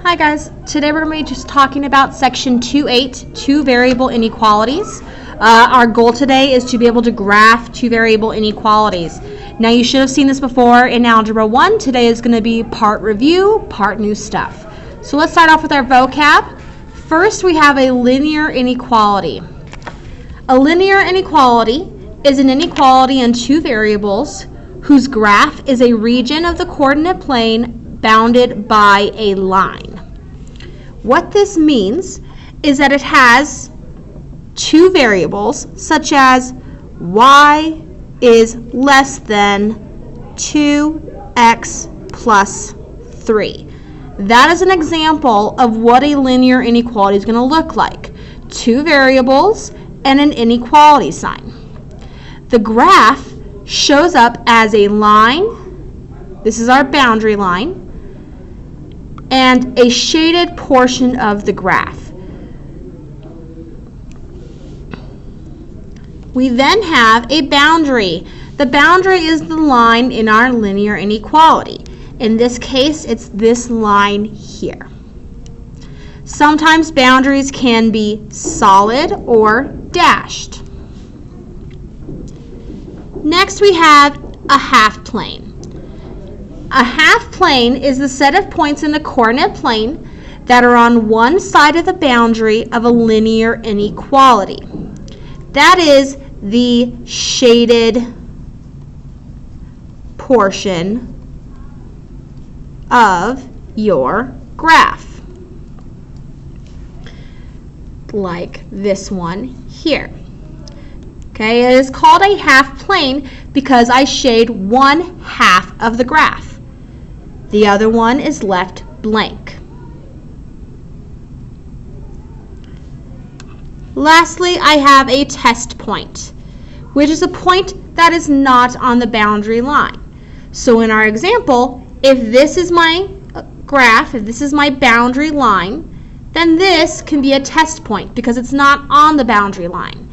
Hi guys, today we're going to be just talking about section 2.8, two variable inequalities. Our goal today is to be able to graph two variable inequalities. Now you should have seen this before in Algebra 1. Today is going to be part review, part new stuff. So let's start off with our vocab. First we have a linear inequality. A linear inequality is an inequality in two variables whose graph is a region of the coordinate plane bounded by a line. What this means is that it has two variables such as y is less than 2x plus 3. That is an example of what a linear inequality is going to look like. Two variables and an inequality sign. The graph shows up as a line. This is our boundary line. And a shaded portion of the graph. We then have a boundary. The boundary is the line in our linear inequality. In this case, it's this line here. Sometimes boundaries can be solid or dashed. Next, we have a half plane. A half plane is the set of points in the coordinate plane that are on one side of the boundary of a linear inequality. That is the shaded portion of your graph, like this one here. Okay, it is called a half plane because I shade one half of the graph. The other one is left blank. Lastly, I have a test point, which is a point that is not on the boundary line. So in our example, if this is my graph, if this is my boundary line, then this can be a test point because it's not on the boundary line.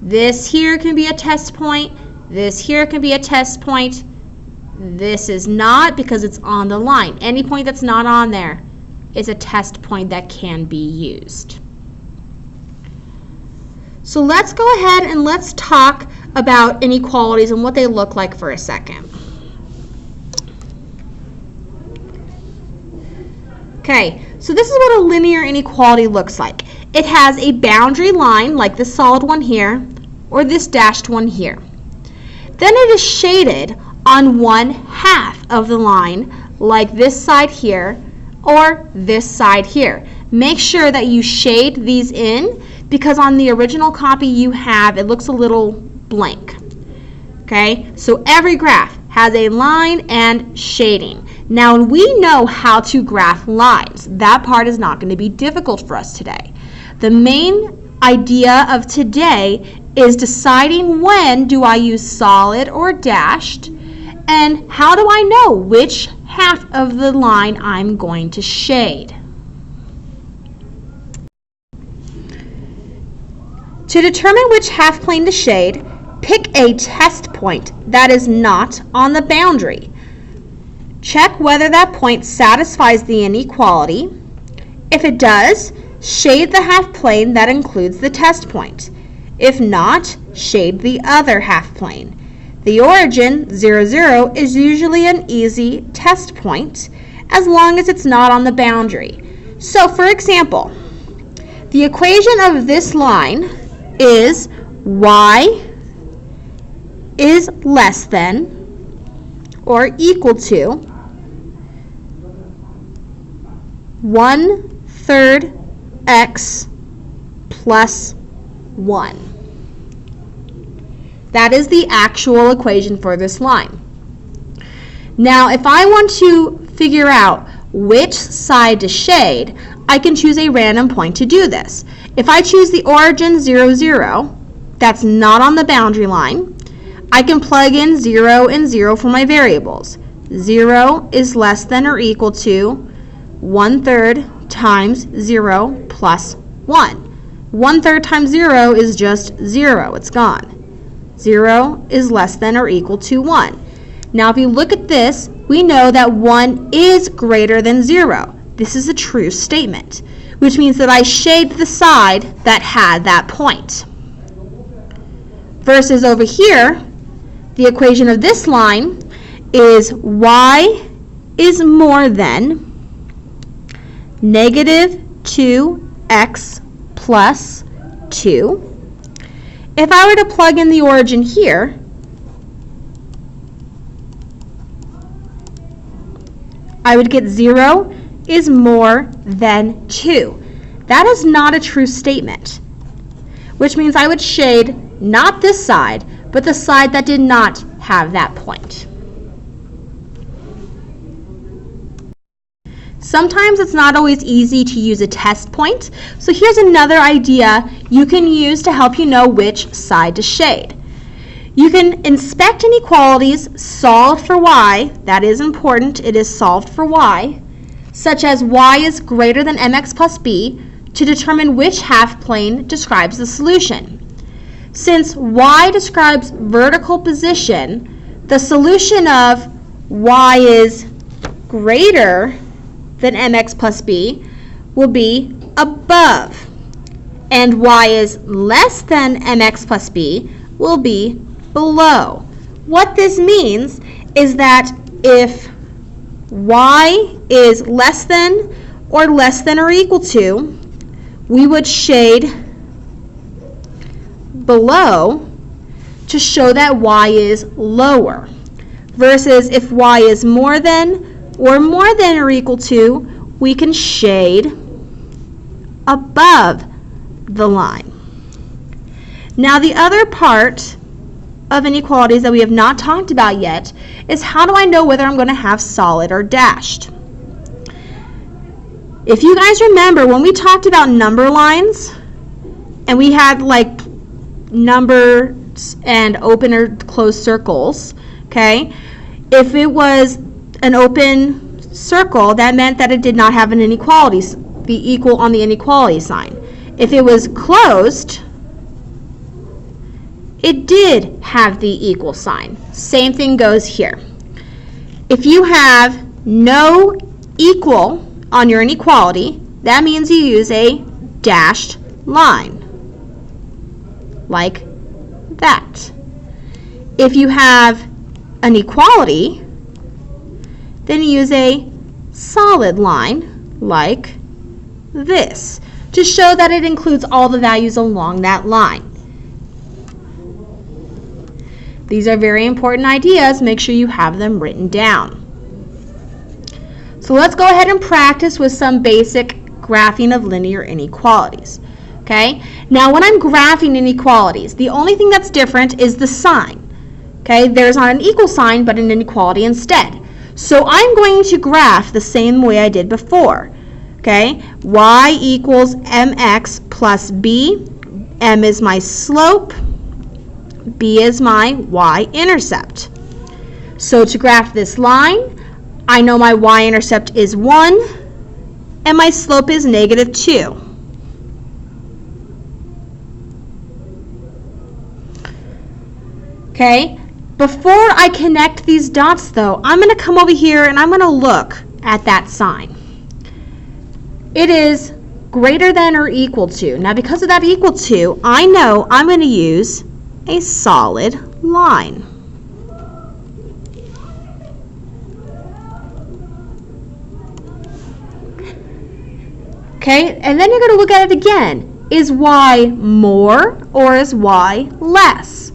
This here can be a test point. This here can be a test point. This is not because it's on the line. Any point that's not on there is a test point that can be used. So let's go ahead and let's talk about inequalities and what they look like for a second. Okay, so this is what a linear inequality looks like. It has a boundary line like this solid one here or this dashed one here. Then it is shaded on one half of the line like this side here or this side here. Make sure that you shade these in because on the original copy you have, it looks a little blank. Okay, so every graph has a line and shading. Now we know how to graph lines. That part is not going to be difficult for us today. The main idea of today is deciding when do I use solid or dashed, and how do I know which half of the line I'm going to shade? To determine which half plane to shade, pick a test point that is not on the boundary. Check whether that point satisfies the inequality. If it does, shade the half plane that includes the test point. If not, shade the other half plane. The origin, 0, 0, is usually an easy test point as long as it's not on the boundary. So for example, the equation of this line is y is less than or equal to 1/3 x plus 1. That is the actual equation for this line. Now, if I want to figure out which side to shade, I can choose a random point to do this. If I choose the origin 0, 0, that's not on the boundary line, I can plug in 0 and 0 for my variables. 0 is less than or equal to 1/3 times 0 plus 1. 1/3 times 0 is just 0. It's gone. 0 is less than or equal to 1. Now if you look at this, we know that 1 is greater than 0. this is a true statement, which means that I shade the side that had that point. Versus over here, the equation of this line is y is more than negative 2x plus 2. If I were to plug in the origin here, I would get 0 is more than 2. That is not a true statement, which means I would shade not this side, but the side that did not have that point. Sometimes it's not always easy to use a test point, so here's another idea you can use to help you know which side to shade. You can inspect inequalities solved for y, that is important, it is solved for y, such as y is greater than mx plus b, to determine which half plane describes the solution. Since y describes vertical position, the solution of y is greater than mx plus b will be above, and y is less than mx plus b will be below. What this means is that if y is less than or equal to, we would shade below to show that y is lower, versus if y is more than or equal to, we can shade above the line. Now the other part of inequalities that we have not talked about yet is how do I know whether I'm going to have solid or dashed? If you guys remember when we talked about number lines and we had like numbers and open or closed circles, okay? If it was an open circle, that meant that it did not have an inequality, the equal on the inequality sign. If it was closed, it did have the equal sign. Same thing goes here. If you have no equal on your inequality, that means you use a dashed line, like that. If you have an equality, then you use a solid line, like this, to show that it includes all the values along that line. These are very important ideas. Make sure you have them written down. So let's go ahead and practice with some basic graphing of linear inequalities. Okay? Now when I'm graphing inequalities, the only thing that's different is the sign. Okay? There's not an equal sign, but an inequality instead. So I'm going to graph the same way I did before. Okay? Y equals mx plus b. M is my slope. B is my y-intercept. So to graph this line, I know my y-intercept is 1 and my slope is negative 2. Okay, before I connect these dots though, I'm going to come over here and I'm going to look at that sign. It is greater than or equal to. Now because of that equal to, I know I'm going to use a solid line. Okay, and then you're going to look at it again. Is y more or is y less?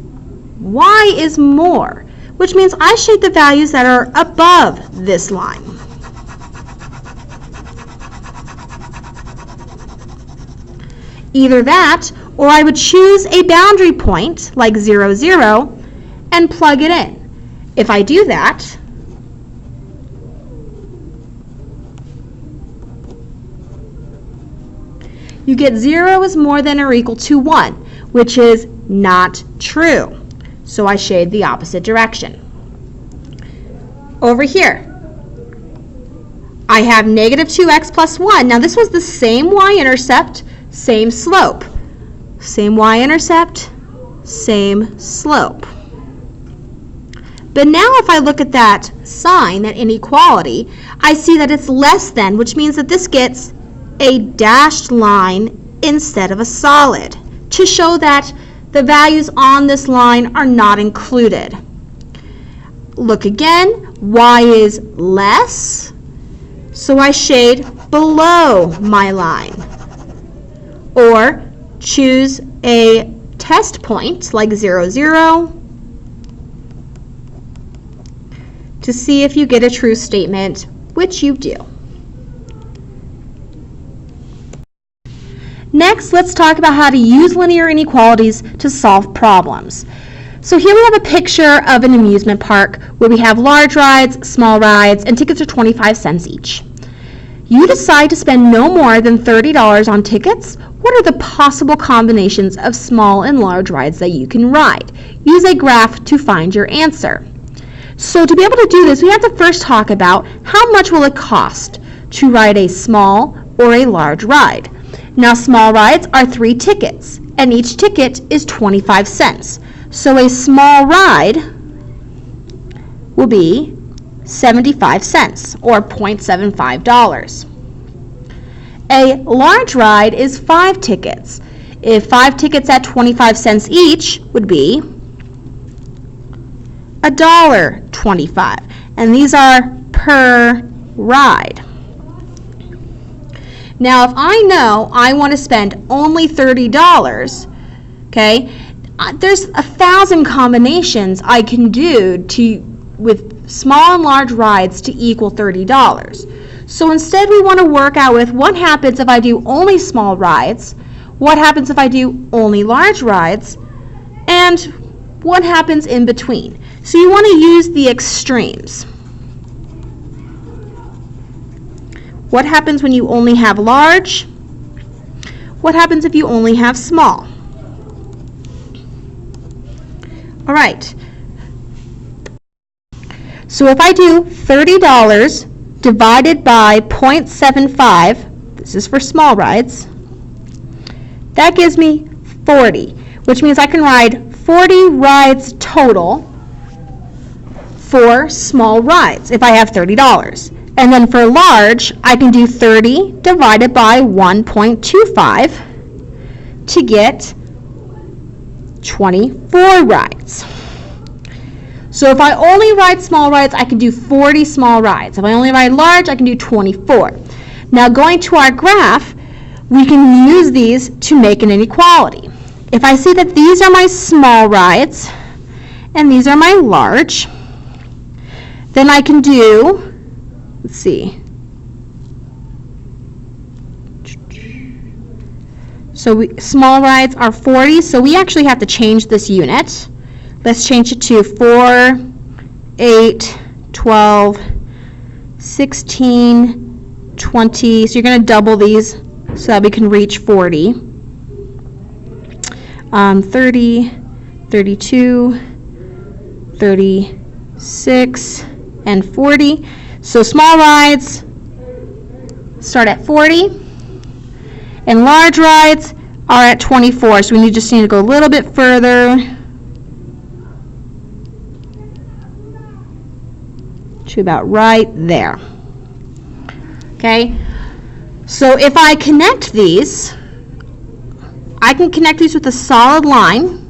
Y is more, which means I shade the values that are above this line. Either that, or I would choose a boundary point, like 0, 0, and plug it in. If I do that, you get 0 is more than or equal to 1, which is not true. So I shade the opposite direction. Over here, I have negative 2x plus 1. Now this was the same y-intercept, same slope. Same y-intercept, same slope. But now if I look at that sign, that inequality, I see that it's less than, which means that this gets a dashed line instead of a solid to show that the values on this line are not included. Look again, y is less, so I shade below my line. Or choose a test point like 0, 0 to see if you get a true statement, which you do. Next, let's talk about how to use linear inequalities to solve problems. So here we have a picture of an amusement park where we have large rides, small rides, and tickets are 25 cents each. You decide to spend no more than $30 on tickets. What are the possible combinations of small and large rides that you can ride? Use a graph to find your answer. So to be able to do this, we have to first talk about how much will it cost to ride a small or a large ride. Now, small rides are 3 tickets, and each ticket is 25 cents. So a small ride will be 75 cents, or $0.75. A large ride is 5 tickets. If 5 tickets at 25 cents each would be $1.25, and these are per ride. Now, if I know I want to spend only $30, okay, there's 1,000 combinations I can do with small and large rides to equal $30. So instead we want to work out with what happens if I do only small rides, what happens if I do only large rides, and what happens in between. So you want to use the extremes. What happens when you only have large? What happens if you only have small? All right. So if I do $30 divided by 0.75, this is for small rides, that gives me 40, which means I can ride 40 rides total for small rides if I have $30. And then for large, I can do 30 divided by 1.25 to get 24 rides. So if I only ride small rides, I can do 40 small rides. If I only ride large, I can do 24. Now going to our graph, we can use these to make an inequality. If I see that these are my small rides and these are my large, then I can do, let's see. So small rides are 40, so we actually have to change this unit. Let's change it to 4, 8, 12, 16, 20. So you're going to double these so that we can reach 40. 30, 32, 36, and 40. So small rides start at 40, and large rides are at 24. So we just need to go a little bit further to about right there. Okay, so if I connect these, I can connect these with a solid line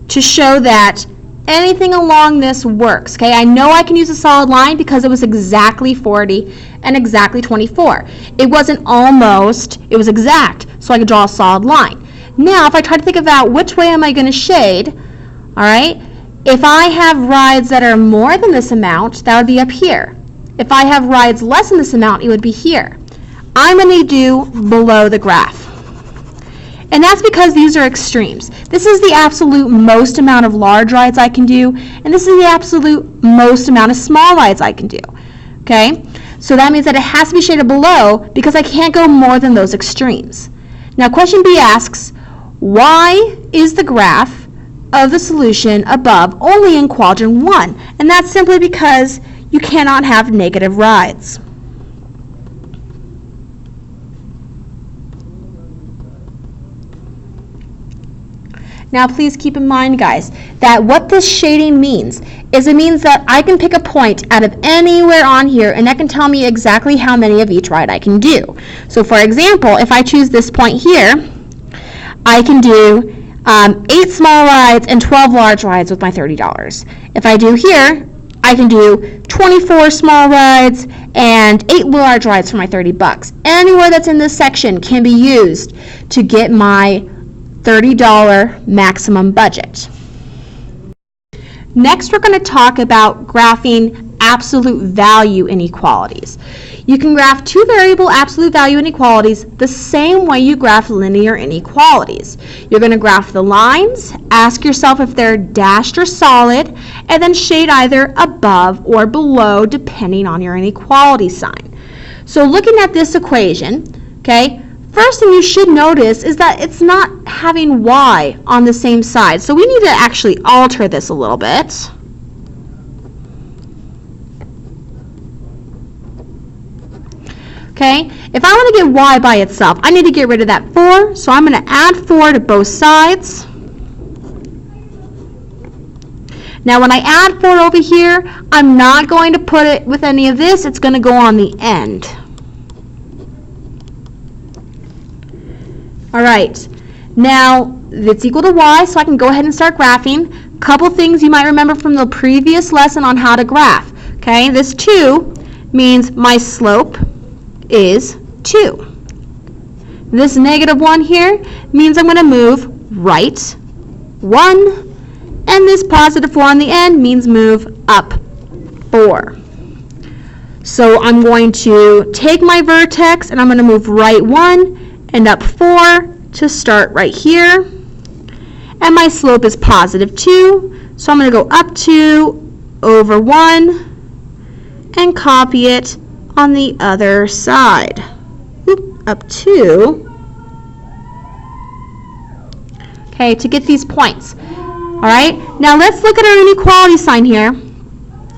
to show that anything along this works. Okay, I know I can use a solid line because it was exactly 40 and exactly 24. It wasn't almost, it was exact, so I could draw a solid line. Now, if I try to think about which way am I going to shade, all right, if I have rides that are more than this amount, that would be up here. If I have rides less than this amount, it would be here. I'm going to do below the graph. And that's because these are extremes. This is the absolute most amount of large rides I can do, and this is the absolute most amount of small rides I can do. Okay? So that means that it has to be shaded below because I can't go more than those extremes. Now question B asks, why is the graph of the solution above only in quadrant 1? And that's simply because you cannot have negative rides. Now please keep in mind, guys, that what this shading means is it means that I can pick a point out of anywhere on here and that can tell me exactly how many of each ride I can do. So for example, if I choose this point here, I can do 8 small rides and 12 large rides with my $30. If I do here, I can do 24 small rides and 8 large rides for my $30. Anywhere that's in this section can be used to get my $30 maximum budget. Next, we're going to talk about graphing absolute value inequalities. You can graph two variable absolute value inequalities the same way you graph linear inequalities. You're going to graph the lines, ask yourself if they're dashed or solid, and then shade either above or below depending on your inequality sign. So looking at this equation, okay, first thing you should notice is that it's not having y on the same side. So we need to actually alter this a little bit. Okay, if I want to get y by itself, I need to get rid of that 4, so I'm going to add 4 to both sides. Now when I add 4 over here, I'm not going to put it with any of this, it's going to go on the end. Alright, now it's equal to y, so I can go ahead and start graphing. Couple things you might remember from the previous lesson on how to graph. Okay, this 2 means my slope is 2. This negative 1 here means I'm going to move right 1, and this positive 4 on the end means move up 4. So I'm going to take my vertex and I'm going to move right 1 and up 4 to start right here. And my slope is positive 2, so I'm going to go up 2 over 1 and copy it on the other side. Up 2. Okay, to get these points. All right, now let's look at our inequality sign here.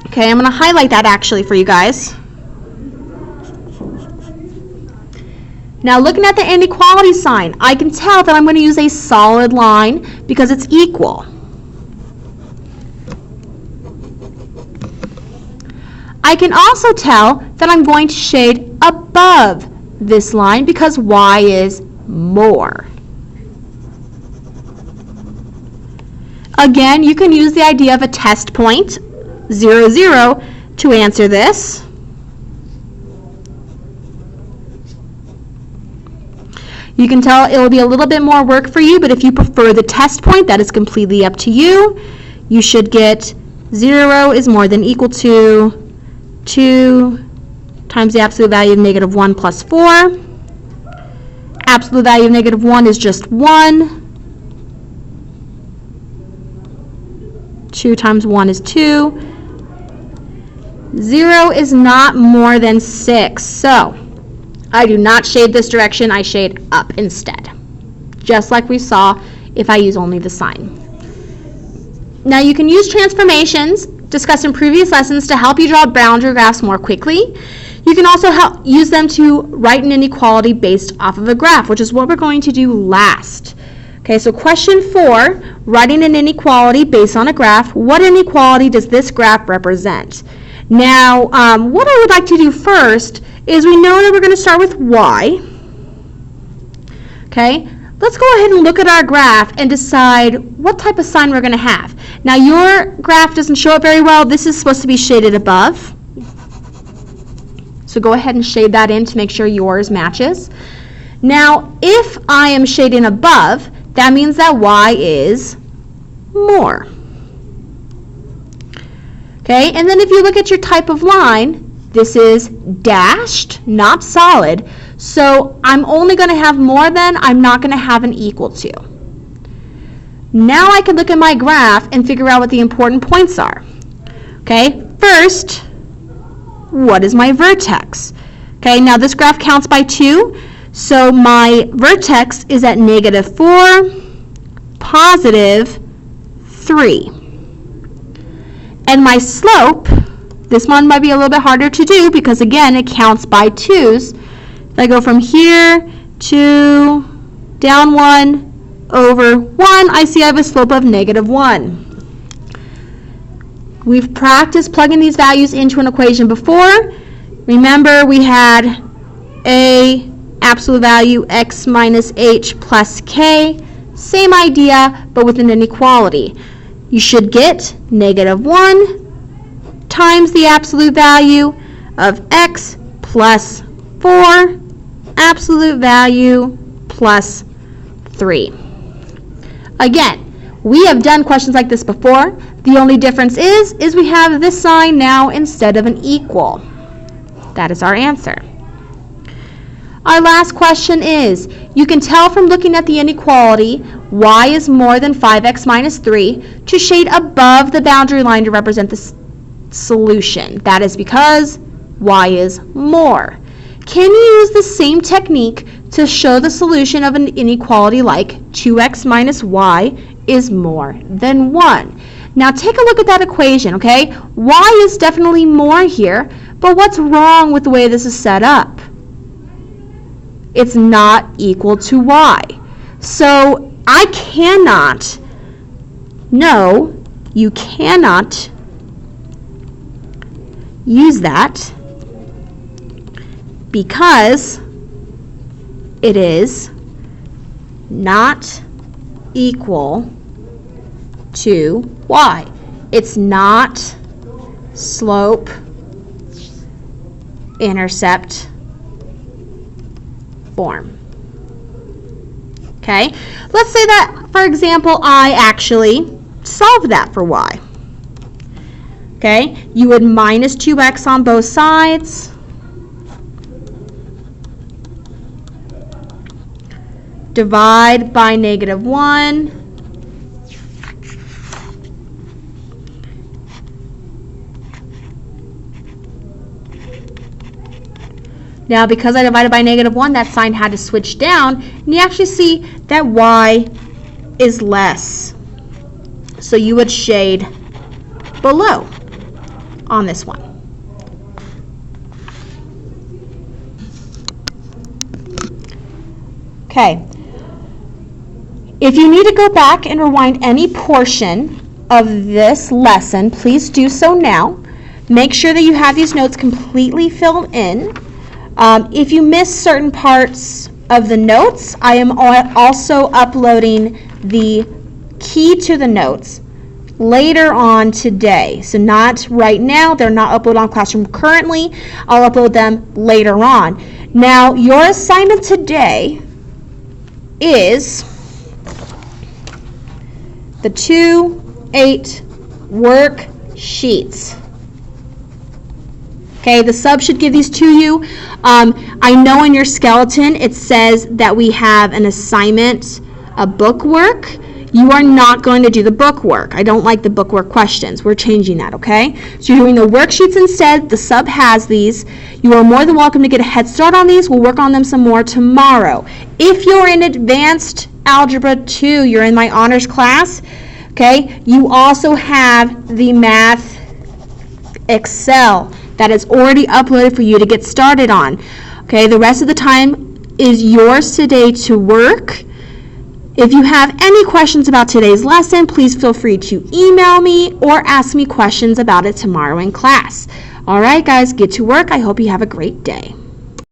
Okay, I'm going to highlight that actually for you guys. Now looking at the inequality sign, I can tell that I'm going to use a solid line because it's equal. I can also tell that I'm going to shade above this line because y is more. Again, you can use the idea of a test point, 0, 0, to answer this. You can tell it will be a little bit more work for you, but if you prefer the test point, that is completely up to you. You should get 0 is more than equal to 2 times the absolute value of negative 1 plus 4. Absolute value of negative 1 is just 1. 2 times 1 is 2. 0 is not more than 6. So I do not shade this direction, I shade up instead. Just like we saw if I use only the sign. Now you can use transformations discussed in previous lessons to help you draw boundary graphs more quickly. You can also use them to write an inequality based off of a graph, which is what we're going to do last. Okay, so question 4, writing an inequality based on a graph. What inequality does this graph represent? Now, what I would like to do first is we know that we're going to start with y. Okay, let's go ahead and look at our graph and decide what type of sign we're going to have. Now, your graph doesn't show it very well. This is supposed to be shaded above. So go ahead and shade that in to make sure yours matches. Now, if I am shading above, that means that y is more. Okay, and then if you look at your type of line, this is dashed, not solid. So I'm only going to have more than, I'm not going to have an equal to. Now I can look at my graph and figure out what the important points are. Okay, first, what is my vertex? Okay, now this graph counts by 2. So my vertex is at negative 4, positive 3. And my slope, this one might be a little bit harder to do because again it counts by 2's. If I go from here to down 1 over 1, I see I have a slope of -1. We've practiced plugging these values into an equation before. Remember, we had a absolute value x minus h plus k. Same idea, but with an inequality. You should get -1 times the absolute value of x plus 4, absolute value plus 3. Again, we have done questions like this before. The only difference is we have this sign now instead of an equal. That is our answer. Our last question is, you can tell from looking at the inequality, y is more than 5x minus 3 to shade above the boundary line to represent the solution. That is because y is more. Can you use the same technique to show the solution of an inequality like 2x minus y is more than 1? Now take a look at that equation, okay? Y is definitely more here, but what's wrong with the way this is set up? It's not equal to y. So I cannot, no, you cannot use that because it is not equal to y. It's not slope intercept form. Okay, let's say that, for example, I actually solved that for y. Okay, you would minus 2x on both sides. Divide by -1. Now, because I divided by -1, that sign had to switch down, and you actually see that y is less. So you would shade below on this one. Okay. If you need to go back and rewind any portion of this lesson, please do so now. Make sure that you have these notes completely filled in. If you miss certain parts of the notes, I am also uploading the key to the notes later on today. So not right now, they're not uploaded on Classroom currently. I'll upload them later on. Now, your assignment today is the 2-8 worksheets. Okay, the sub should give these to you. I know in your skeleton it says that we have an assignment, a book work. You are not going to do the book work. I don't like the book work questions. We're changing that, okay? So you're doing the worksheets instead. The sub has these. You are more than welcome to get a head start on these. We'll work on them some more tomorrow. If you're in Advanced Algebra 2, you're in my honors class, okay? You also have the Math Excel that is already uploaded for you to get started on. Okay, the rest of the time is yours today to work. If you have any questions about today's lesson, please feel free to email me or ask me questions about it tomorrow in class. All right, guys, get to work. I hope you have a great day.